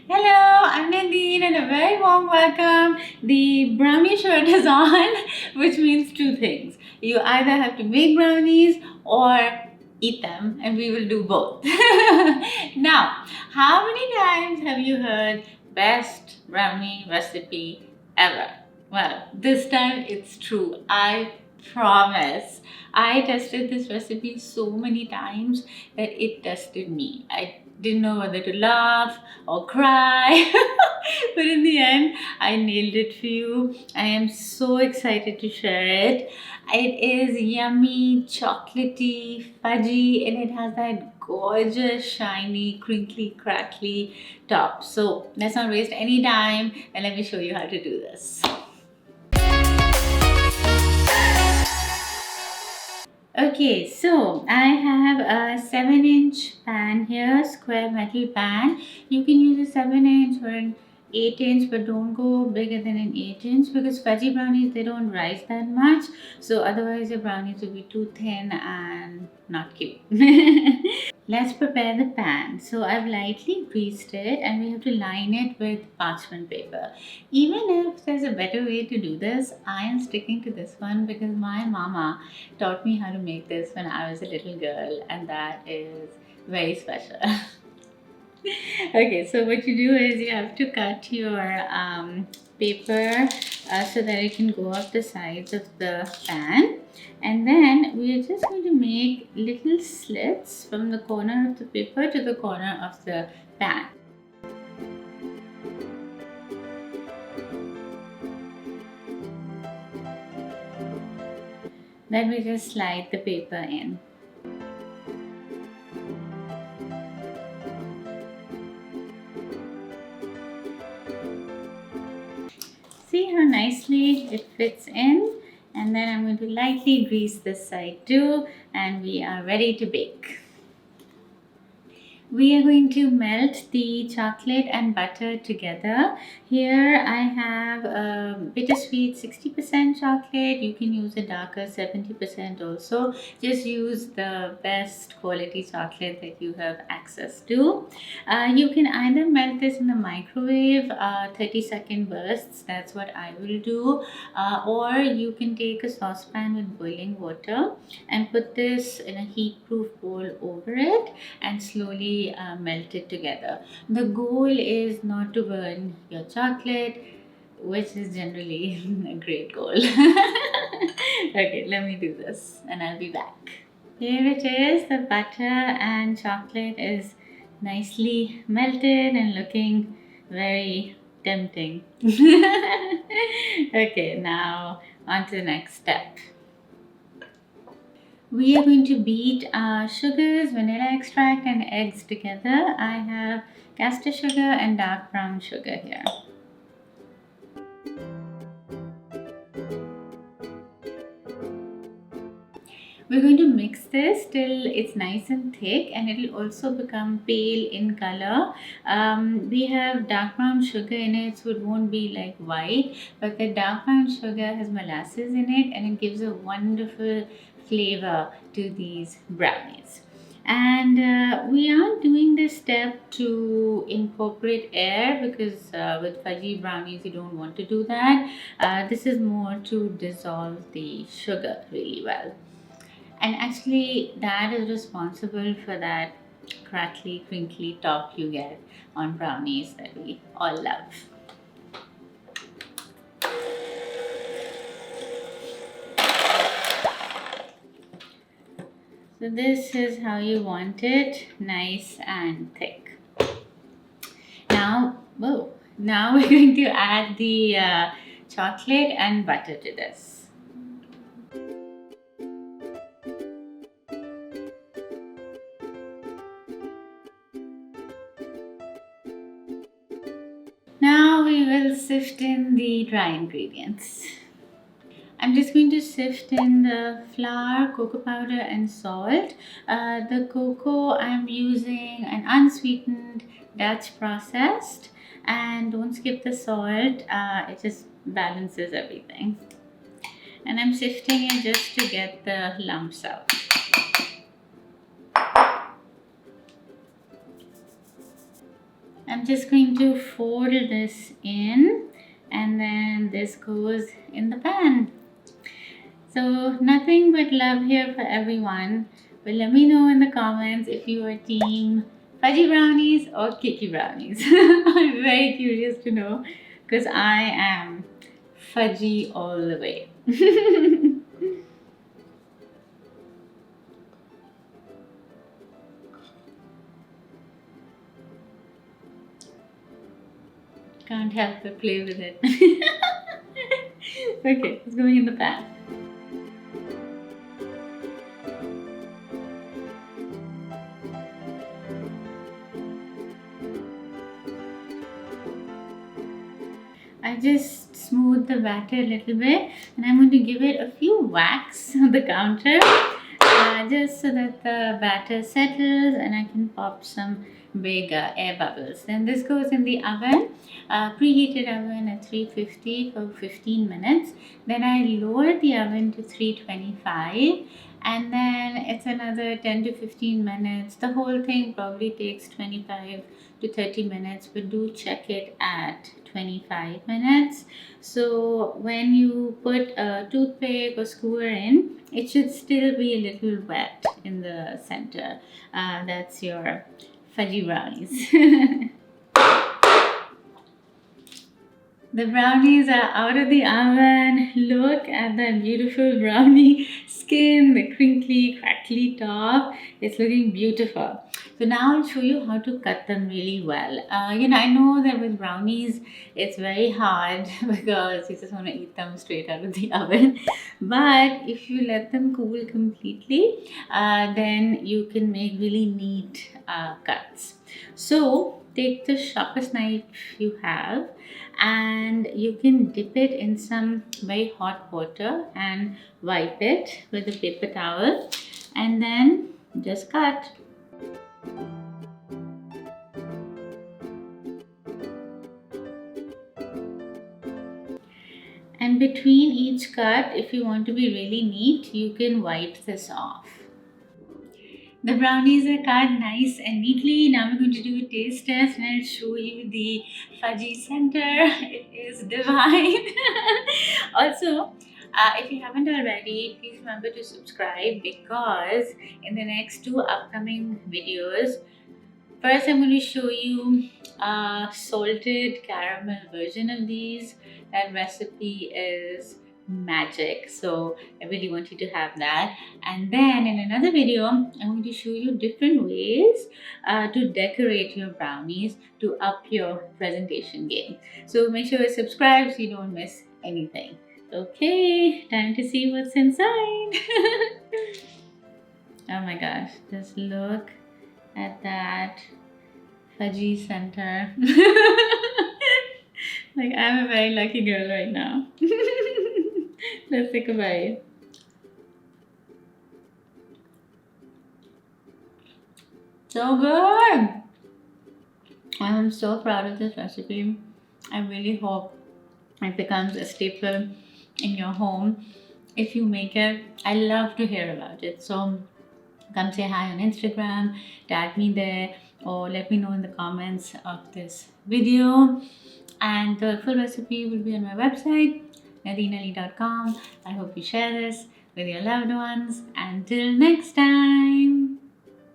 Hello, I'm Nadine and a very warm welcome. The brownie shirt is on, which means two things. You either have to make brownies or eat them, and we will do both. Now, how many times have you heard best brownie recipe ever? Well, this time it's true. I promise. I tested this recipe so many times that it tested me. I didn't know whether to laugh or cry. But in the end, I nailed it for you. I am so excited to share it. It is yummy, chocolatey, fudgy, and it has that gorgeous, shiny, crinkly, crackly top. So let's not waste any time and let me show you how to do this. Okay, so I have a 7-inch pan here, square metal pan. You can use a 7-inch or an 8-inch, but don't go bigger than an 8-inch because fudgy brownies, they don't rise that much. So otherwise your brownies will be too thin and not cute. Let's prepare the pan. So I've lightly greased it and we have to line it with parchment paper. Even if there's a better way to do this, I am sticking to this one because my mama taught me how to make this when I was a little girl, and that is very special. Okay, so what you do is you have to cut your paper so that it can go up the sides of the pan, and then we are just going to make little slits from the corner of the paper to the corner of the pan. Then we just slide the paper in. See how nicely it fits in, and then I'm going to lightly grease this side too, and we are ready to bake. We are going to melt the chocolate and butter together. Here I have a bittersweet 60% chocolate. You can use a darker 70% also. Just use the best quality chocolate that you have access to. You can either melt this in the microwave, 30-second bursts, that's what I will do. Or you can take a saucepan with boiling water and put this in a heat-proof bowl over it and slowly melt it together. The goal is not to burn your chocolate, which is generally a great goal. Okay, let me do this and I'll be back. Here it is. The butter and chocolate is nicely melted and looking very tempting. Okay, now on to the next step. We are going to beat sugars, vanilla extract and eggs together. I have caster sugar and dark brown sugar here. We're going to mix this till it's nice and thick, and it'll also become pale in color. We have dark brown sugar in it, so it won't be like white, but the dark brown sugar has molasses in it and it gives a wonderful flavor to these brownies. And we aren't doing this step to incorporate air because with fudgy brownies you don't want to do that. This is more to dissolve the sugar really well. And actually, that is responsible for that crackly, crinkly top you get on brownies that we all love. So this is how you want it, nice and thick. Now we're going to add the chocolate and butter to this. Now we will sift in the dry ingredients. I'm just going to sift in the flour, cocoa powder and salt. The cocoa I'm using an unsweetened Dutch processed, and don't skip the salt, it just balances everything. And I'm sifting it just to get the lumps out. I'm I'm just going to fold this in, and then this goes in the pan. So nothing but love here for everyone. But let me know in the comments if you are team fudgy brownies or cakey brownies. I'm very curious to know because I am fudgy all the way. Can't help but play with it. Okay, it's going in the pan. I just smooth the batter a little bit, and I'm going to give it a few whacks on the counter just so that the batter settles and I can pop some big air bubbles. Then this goes in the oven, preheated oven at 350 for 15 minutes. Then I lower the oven to 325, and then it's another 10 to 15 minutes. The whole thing probably takes 25 to 30 minutes, but do check it at 25 minutes. So when you put a toothpick or skewer in, it should still be a little wet in the center. That's your fudgy brownies. The brownies are out of the oven. Look at that beautiful brownie skin, the crinkly, crackly top. It's looking beautiful. So now I'll show you how to cut them really well. I know that with brownies, it's very hard because you just want to eat them straight out of the oven. But if you let them cool completely, then you can make really neat cuts. So take the sharpest knife you have, and you can dip it in some very hot water and wipe it with a paper towel, and then just cut. And between each cut, if you want to be really neat, you can wipe this off. The brownies are cut nice and neatly. Now we're going to do a taste test, and I'll show you the fudgy center. It is divine. Also, if you haven't already, please remember to subscribe, because in the next 2 upcoming videos, first I'm going to show you a salted caramel version of these. That recipe is magic, so I really want you to have that. And then in another video, I'm going to show you different ways to decorate your brownies to up your presentation game. So make sure you subscribe so you don't miss anything. Okay, time to see what's inside. Oh my gosh, just look at that fudgy center. Like, I'm a very lucky girl right now. Let's take a bite. So good! I'm so proud of this recipe. I really hope it becomes a staple in your home. If you make it, I love to hear about it. So come say hi on Instagram, tag me there, or let me know in the comments of this video. And the full recipe will be on my website, nadineali.com. I hope you share this with your loved ones. Until next time.